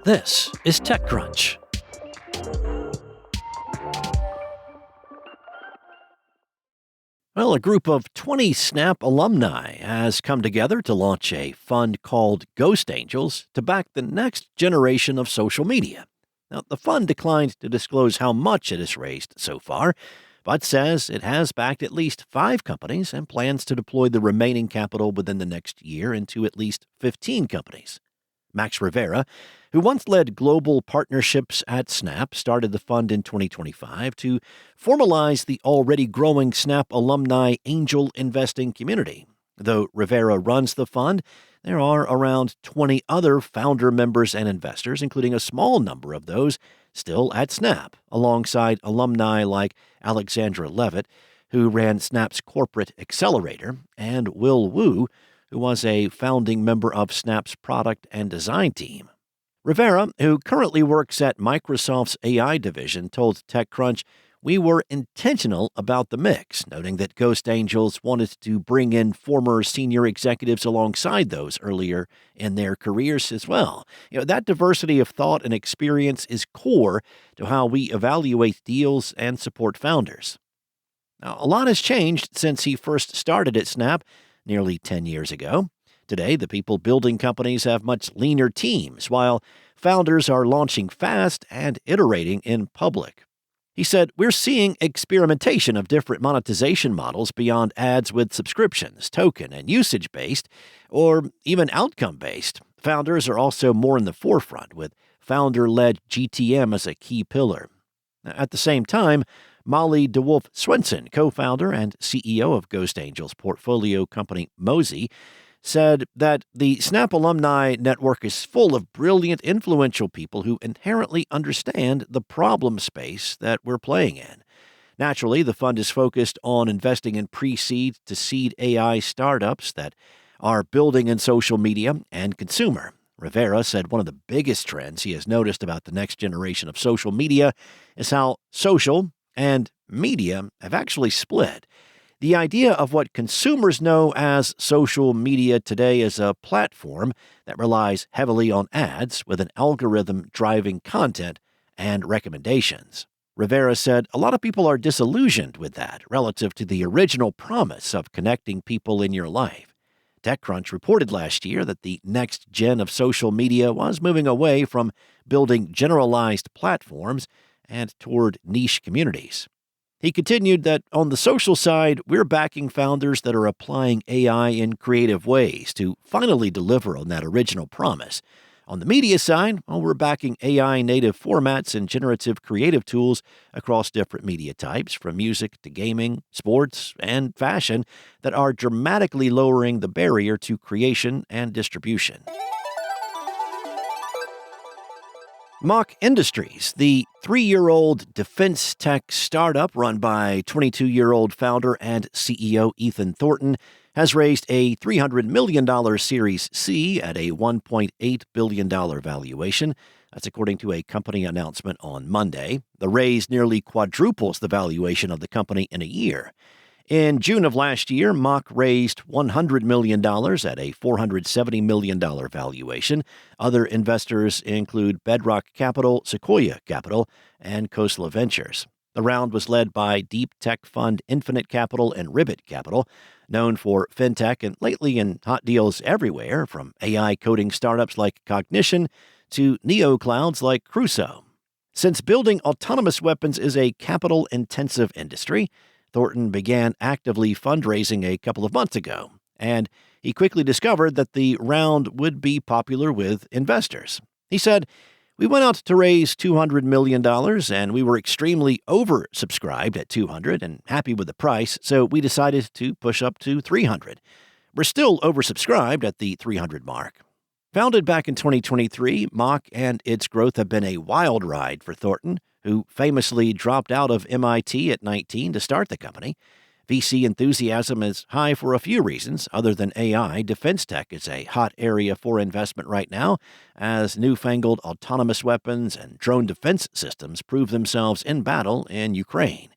This is TechCrunch. Well, a group of 20 Snap alumni has come together to launch a fund called Ghost Angels to back the next generation of social media. Now, the fund declined to disclose how much it has raised so far, but says it has backed at least 5 companies and plans to deploy the remaining capital within the next year into at least 15 companies. Max Rivera, who once led global partnerships at Snap, started the fund in 2025 to formalize the already growing Snap alumni angel investing community. Though Rivera runs the fund, there are around 20 other founder members and investors, including a small number of those still at Snap, alongside alumni like Alexandra Levitt, who ran Snap's corporate accelerator, and Will Wu, who was a founding member of Snap's product and design team. Rivera, who currently works at Microsoft's AI division, told TechCrunch, "We were intentional about the mix," noting that Ghost Angels wanted to bring in former senior executives alongside those earlier in their careers as well. That diversity of thought and experience is core to how we evaluate deals and support founders. Now, a lot has changed since he first started at Snap nearly 10 years ago. Today, the people building companies have much leaner teams, while founders are launching fast and iterating in public. He said, "We're seeing experimentation of different monetization models beyond ads with subscriptions, token and usage-based, or even outcome-based. Founders are also more in the forefront, with founder-led GTM as a key pillar." At the same time, Molly DeWolf Swenson, co-founder and CEO of Ghost Angels portfolio company Mosey, said that the Snap alumni network is full of brilliant, influential people who inherently understand the problem space that we're playing in. Naturally, the fund is focused on investing in pre-seed to seed AI startups that are building in social media and consumer. Rivera said one of the biggest trends he has noticed about the next generation of social media is how social and media have actually split. The idea of what consumers know as social media today is a platform that relies heavily on ads with an algorithm driving content and recommendations. Rivera said a lot of people are disillusioned with that relative to the original promise of connecting people in your life. TechCrunch reported last year that the next gen of social media was moving away from building generalized platforms and toward niche communities. He continued that on the social side, we're backing founders that are applying AI in creative ways to finally deliver on that original promise. On the media side, we're backing AI native formats and generative creative tools across different media types, from music to gaming, sports, and fashion, that are dramatically lowering the barrier to creation and distribution. Mach Industries, the 3-year-old defense tech startup run by 22-year-old founder and CEO Ethan Thornton, has raised a $300 million Series C at a $1.8 billion valuation. That's according to a company announcement on Monday. The raise nearly quadruples the valuation of the company in a year. In June of last year, Mach raised $100 million at a $470 million valuation. Other investors include Bedrock Capital, Sequoia Capital, and Khosla Ventures. The round was led by deep tech fund Infinite Capital and Ribbit Capital, known for fintech and lately in hot deals everywhere, from AI coding startups like Cognition to neo-clouds like Crusoe. Since building autonomous weapons is a capital-intensive industry, Thornton began actively fundraising a couple of months ago, and he quickly discovered that the round would be popular with investors. He said, "We went out to raise $200 million, and we were extremely oversubscribed at $200 and happy with the price, so we decided to push up to $300. We're still oversubscribed at the $300 mark." Founded back in 2023, Mach and its growth have been a wild ride for Thornton, who famously dropped out of MIT at 19 to start the company. VC enthusiasm is high for a few reasons. Other than AI, defense tech is a hot area for investment right now, as newfangled autonomous weapons and drone defense systems prove themselves in battle in Ukraine.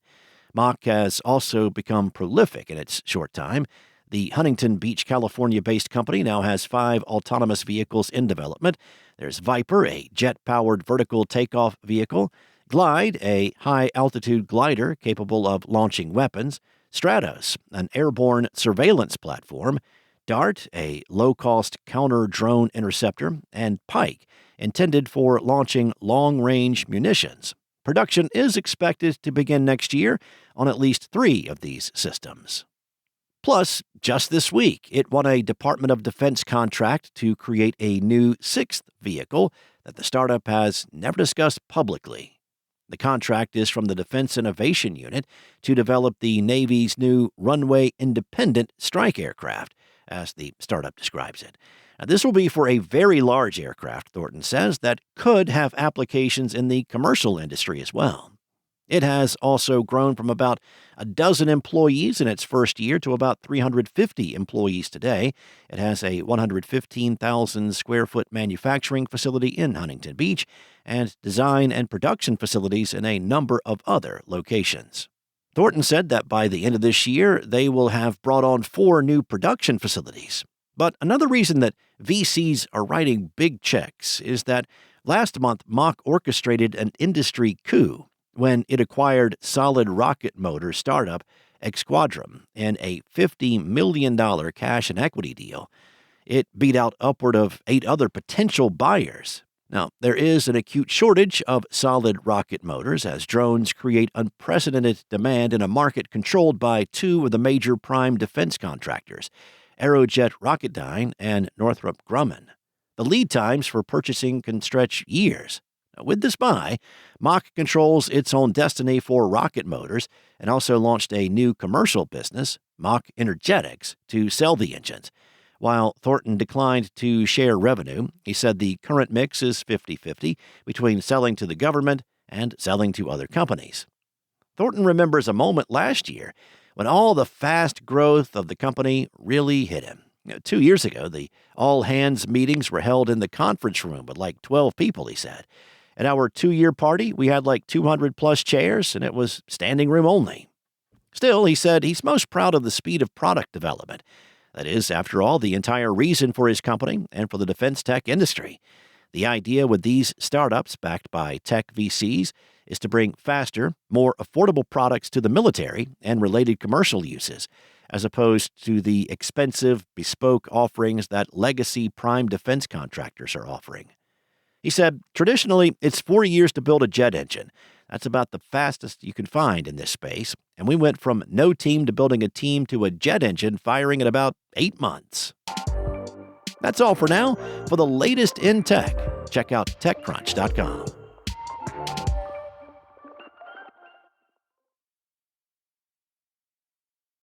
Mach has also become prolific in its short time. The Huntington Beach, California-based company now has 5 autonomous vehicles in development There's Viper, a jet-powered vertical takeoff vehicle, Glide, a high-altitude glider capable of launching weapons, Stratos, an airborne surveillance platform, Dart, a low-cost counter-drone interceptor, and Pike, intended for launching long-range munitions. Production is expected to begin next year on at least 3 of these systems. Plus, just this week, it won a Department of Defense contract to create a new 6th vehicle that the startup has never discussed publicly. The contract is from the Defense Innovation Unit to develop the Navy's new runway-independent strike aircraft, as the startup describes it. Now, this will be for a very large aircraft, Thornton says, that could have applications in the commercial industry as well. It has also grown from about a dozen employees in its first year to about 350 employees today. It has a 115,000 square foot manufacturing facility in Huntington Beach and design and production facilities in a number of other locations. Thornton said that by the end of this year, they will have brought on 4 new production facilities. But another reason that VCs are writing big checks is that last month Mach orchestrated an industry coup when it acquired solid rocket motor startup Exquadrum in a $50 million cash and equity deal. It beat out upward of 8 other potential buyers. Now, there is an acute shortage of solid rocket motors as drones create unprecedented demand in a market controlled by 2 of the major prime defense contractors, Aerojet Rocketdyne and Northrop Grumman. The lead times for purchasing can stretch years. With this buy, Mach controls its own destiny for rocket motors and also launched a new commercial business, Mach Energetics, to sell the engines. While Thornton declined to share revenue, he said the current mix is 50-50 between selling to the government and selling to other companies. Thornton remembers a moment last year when all the fast growth of the company really hit him. 2 years ago, the all-hands meetings were held in the conference room with like 12 people, he said. At our 2-year party, we had like 200-plus chairs, and it was standing room only. Still, he said he's most proud of the speed of product development. That is, after all, the entire reason for his company and for the defense tech industry. The idea with these startups, backed by tech VCs, is to bring faster, more affordable products to the military and related commercial uses, as opposed to the expensive, bespoke offerings that legacy prime defense contractors are offering. He said, traditionally, it's 4 years to build a jet engine. That's about the fastest you can find in this space, and we went from no team to building a team to a jet engine firing in about 8 months. That's all for now. For the latest in tech, check out TechCrunch.com.